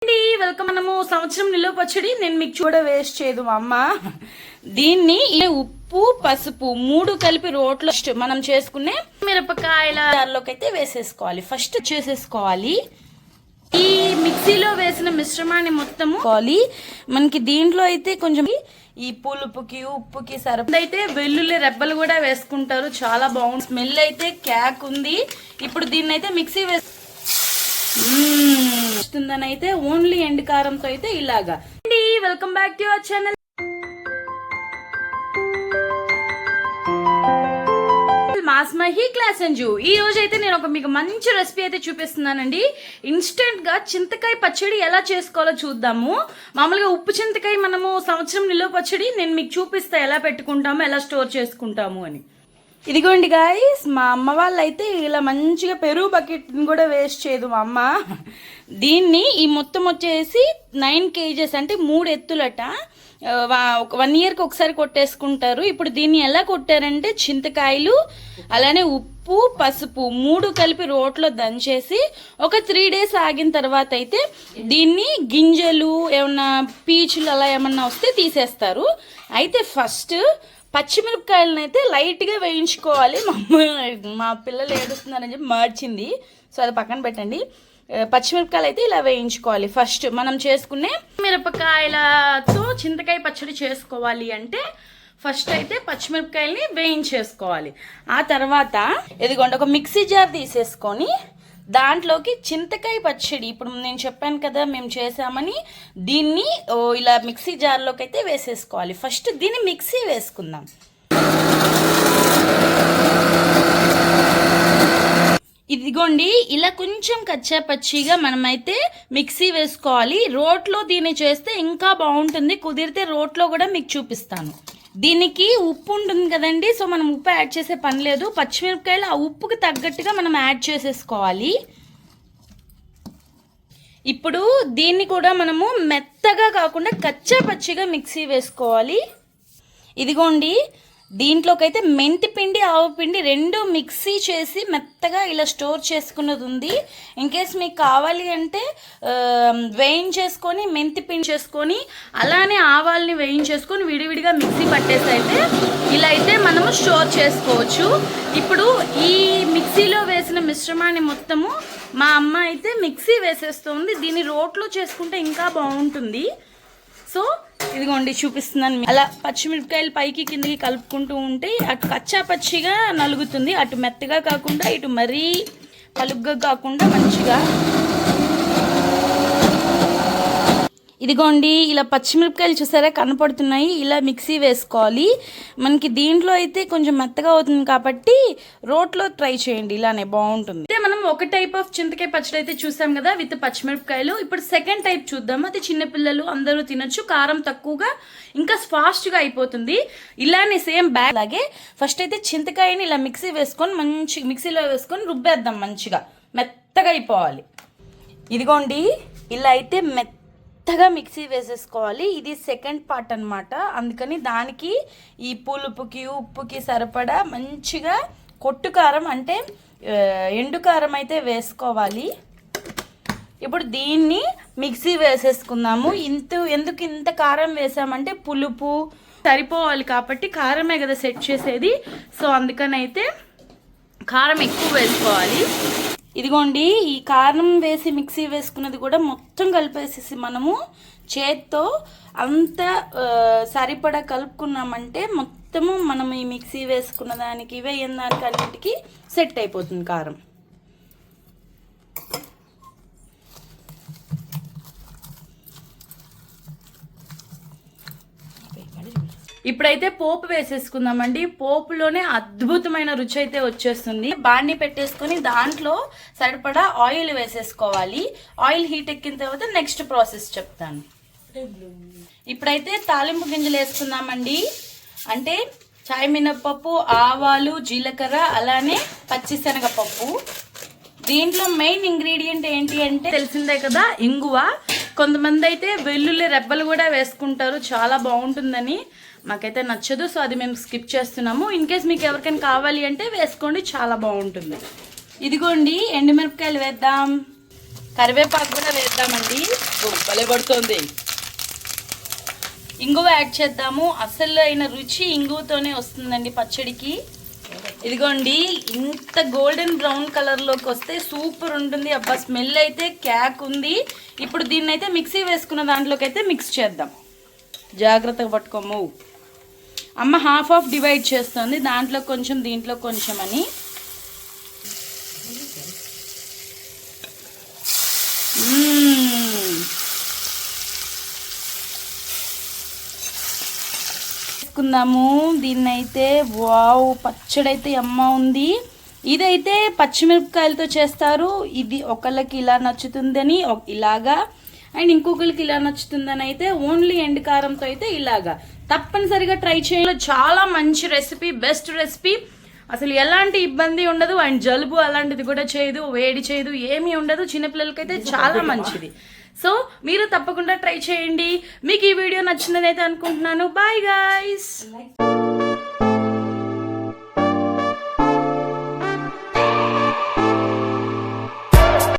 Welcome. మనము సంవత్సరం నిలువ పచ్చడి నేను మీకు చూడ వేస్ట్ చేయదు మా అమ్మ. దీన్ని ఉప్పు పసుపు 3 కలిపి రోట్లో మనం చేసుకునే మిరపకాయల దానిలోకి అయితే వేసేసుకోవాలి. ఫస్ట్ చేసేసుకోవాలి. ఈ మిక్సీలో వేసిన మిశ్రమాన్ని మొత్తము మనకి దీంట్లో అయితే కొంచెం ఈ పులుపుకి ఉప్పుకి సరిపడైతే వెల్లుల్లి రెబ్బలు కూడా వేసుకుంటారు. చాలా బాగుంది. స్మెల్ అయితే క్యాక్ ఉంది. ఇప్పుడు దీన్ని అయితే మిక్సీ వస్తుందని అయితే ఓన్లీ ఎండు కారంతో అయితే ఇలాగా. Welcome back to our channel మాస్మహి క్లాస్ అంజు. ఈ రోజు అయితే నేను మీకు మంచి రెసిపీ అయితే చూపిస్తున్నానండి. ఇన్స్టెంట్ గా చింతకాయ పచ్చడి ఎలా చేసుకోవాలో చూద్దాము. మామూలుగా ఉప్పు చింతకాయ మనము సంవత్సరం నిలువ పచ్చడి నేను మీకు చూపిస్తా ఎలా పెట్టుకుంటాము, ఎలా స్టోర్ చేసుకుంటాము అని. ఇదిగోండి గాయస్, మా అమ్మ వాళ్ళు అయితే ఇలా మంచిగా పెరుగు బకెట్ని కూడా వేస్ట్ చేయదు మా అమ్మ. దీన్ని ఈ మొత్తం వచ్చేసి 9 kgs అంటే 3 ఎత్తులట. 1 yearకి ఒకసారి కొట్టేసుకుంటారు. ఇప్పుడు దీన్ని ఎలా కొట్టారంటే చింతకాయలు అలానే ఉప్పు పసుపు 3 కలిపి రోట్లో దంచేసి ఒక 3 days ఆగిన తర్వాత అయితే దీన్ని గింజలు ఏమన్నా పీచులు అలా ఏమన్నా వస్తే తీసేస్తారు. అయితే ఫస్ట్ పచ్చిమిరపకాయలను అయితే లైట్గా వేయించుకోవాలి. మా పిల్లలు ఏడుస్తున్నారని చెప్పి మార్చింది, సో అది పక్కన పెట్టండి. పచ్చిమిరపకాయలు అయితే ఇలా వేయించుకోవాలి. ఫస్ట్ మనం చేసుకునే మిరపకాయలతో చింతకాయ పచ్చడి చేసుకోవాలి అంటే ఫస్ట్ అయితే పచ్చిమిరపకాయలని వేయించేసుకోవాలి. ఆ తర్వాత ఇదిగోండి ఒక మిక్సీ జార్ తీసేసుకొని దాంట్లోకి చింతకాయ పచ్చడి ఇప్పుడు నేను చెప్పాను కదా మేము చేసామని, దీన్ని ఇలా మిక్సీ జార్లోకి అయితే వేసేసుకోవాలి. ఫస్ట్ దీన్ని మిక్సీ వేసుకుందాం. ఇదిగోండి ఇలా కొంచెం కచ్చా పచ్చిగా మనమైతే మిక్సీ వేసుకోవాలి. రోట్లో దీన్ని చేస్తే ఇంకా బాగుంటుంది. కుదిరితే రోట్లో కూడా మీకు చూపిస్తాను. దీనికి ఉప్పు ఉంటుంది కదండి, సో మనం ఉప్పు యాడ్ చేసే పని లేదు. పచ్చిమిరపకాయలు ఆ ఉప్పుకి తగ్గట్టుగా మనం యాడ్ చేసేసుకోవాలి. ఇప్పుడు దీన్ని కూడా మనము మెత్తగా కాకుండా కచ్చా పచ్చిగా మిక్సీ వేసుకోవాలి. ఇదిగోండి దీంట్లోకి అయితే మెంతి పిండి ఆవు పిండి 2 మిక్సీ చేసి మెత్తగా ఇలా స్టోర్ చేసుకున్నది ఉంది. ఇన్కేస్ మీకు కావాలి అంటే వేయించేసుకొని మెంతి పిండి చేసుకొని అలానే ఆవాల్ని వేయించేసుకొని విడివిడిగా మిక్సీ పట్టేసి అయితే ఇలా అయితే మనము స్టోర్ చేసుకోవచ్చు. ఇప్పుడు ఈ మిక్సీలో వేసిన మిశ్రమాన్ని మొత్తము మా అమ్మ అయితే మిక్సీ వేసేస్తుంది. దీన్ని రోట్లో చేసుకుంటే ఇంకా బాగుంటుంది. సో ఇదిగోండి చూపిస్తున్నాను. అలా పచ్చిమిరపకాయలు పైకి కిందకి కలుపుకుంటూ ఉంటే అటు కచ్చా పచ్చిగా నలుగుతుంది. అటు మెత్తగా కాకుండా ఇటు మరీ పలుగ్గా కాకుండా మంచిగా. ఇదిగోండి ఇలా పచ్చిమిరపకాయలు చూసారా కనపడుతున్నాయి. ఇలా మిక్సీ వేసుకోవాలి. మనకి దీంట్లో అయితే కొంచెం మెత్తగా అవుతుంది కాబట్టి రోట్లో ట్రై చేయండి, ఇలానే బాగుంటుంది. అయితే మనం ఒక టైప్ ఆఫ్ చింతకాయ పచ్చడి అయితే చూసాం కదా విత్ పచ్చిమిరపకాయలు. ఇప్పుడు సెకండ్ టైప్ చూద్దాం. అది చిన్నపిల్లలు అందరూ తినొచ్చు, కారం తక్కువగా, ఇంకా ఫాస్ట్గా అయిపోతుంది. ఇలానే సేమ్ బ్యాగ్ లాగే ఫస్ట్ అయితే చింతకాయని ఇలా మిక్సీ వేసుకొని మంచి మిక్సీలో వేసుకొని రుబ్బేద్దాం. మంచిగా మెత్తగా అయిపోవాలి. ఇదిగోండి ఇలా అయితే మెత్తగా మిక్సీ వేసేసుకోవాలి. ఇది సెకండ్ పార్ట్ అనమాట. అందుకని దానికి ఈ పులుపుకి ఉప్పుకి సరిపడా మంచిగా కొట్టు కారం అంటే ఎండు కారం అయితే వేసుకోవాలి. ఇప్పుడు దీన్ని మిక్సీ వేసేసుకుందాము. ఎందుకు ఇంత కారం వేసామంటే పులుపు సరిపోవాలి కాబట్టి, కారమే కదా సెట్ చేసేది. సో అందుకని అయితే కారం ఎక్కువ వేసుకోవాలి. ఇదిగోండి ఈ కారం వేసి మిక్సీ వేసుకున్నది కూడా మొత్తం కలిపేసేసి మనము చేత్తో అంత సరిపడా కలుపుకున్నామంటే మొత్తము మనం ఈ మిక్సీ వేసుకున్న దానికి వేయని దానికి అన్నిటికీ సెట్ అయిపోతుంది కారం. ఇప్పుడైతే పోపు వేసేసుకుందామండి. పోపులోనే అద్భుతమైన రుచి అయితే వచ్చేస్తుంది. బాండి పెట్టేసుకొని దాంట్లో సరిపడా ఆయిల్ వేసేసుకోవాలి. ఆయిల్ హీట్ ఎక్కిన తర్వాత నెక్స్ట్ ప్రాసెస్ చెప్తాను. ఇప్పుడైతే తాలింపు గింజలు వేసుకుందామండి. అంటే చాయ్ మినప్పప్పు, ఆవాలు, జీలకర్ర అలానే పచ్చిశనగపప్పు. దీంట్లో మెయిన్ ఇంగ్రీడియంట్ ఏంటి అంటే తెలిసిందే కదా, ఇంగువ. కొంతమంది అయితే వెల్లుల్లి రెబ్బలు కూడా వేసుకుంటారు, చాలా బాగుంటుందని. మాకైతే నచ్చదు, సో అది మేము స్కిప్ చేస్తున్నాము. ఇన్ కేస్ మీకు ఎవరికైనా కావాలి అంటే వేసుకోండి, చాలా బాగుంటుంది. ఇదిగోండి ఎండుమిరపకాయలు వేద్దాం. కరివేపాకు కూడా వేద్దామండి. భలే పడుతుంది. ఇంగువ యాడ్ చేద్దాము. అసలు అయిన రుచి ఇంగువతోనే వస్తుందండి పచ్చడికి. ఇదిగోండి, ఇంత గోల్డెన్ బ్రౌన్ కలర్లోకి వస్తే సూపర్ ఉంటుంది. అబ్బా స్మెల్ అయితే క్యాక్ ఉంది. ఇప్పుడు దీన్ని అయితే మిక్సీ వేసుకున్న దాంట్లోకి అయితే మిక్స్ చేద్దాం. జాగ్రత్తగా పట్టుకోము. అమ్మ హాఫ్ ఆఫ్ డివైడ్ చేస్తుంది, దాంట్లో కొంచెం దీంట్లో కొంచెం అని. వేసుకుందాము దీన్నైతే. వావ్, పచ్చడైతే అమ్మ ఉంది. ఇదైతే పచ్చిమిరపకాయలతో చేస్తారు. ఇది ఒకళ్ళకి ఇలా నచ్చుతుందని ఇలాగా, అండ్ ఇంకొకరికి ఇలా నచ్చుతుందని అయితే ఓన్లీ ఎండు కారంతో అయితే ఇలాగా. తప్పనిసరిగా ట్రై చేయాలి. చాలా మంచి రెసిపీ, బెస్ట్ రెసిపీ. అసలు ఎలాంటి ఇబ్బంది ఉండదు, అండ్ జలుబు అలాంటిది కూడా చేయదు, వేడి చేయదు, ఏమీ ఉండదు. చిన్నపిల్లలకైతే చాలా మంచిది. సో మీరు తప్పకుండా ట్రై చేయండి. మీకు ఈ వీడియో నచ్చిందని అయితే అనుకుంటున్నాను. Bye guys.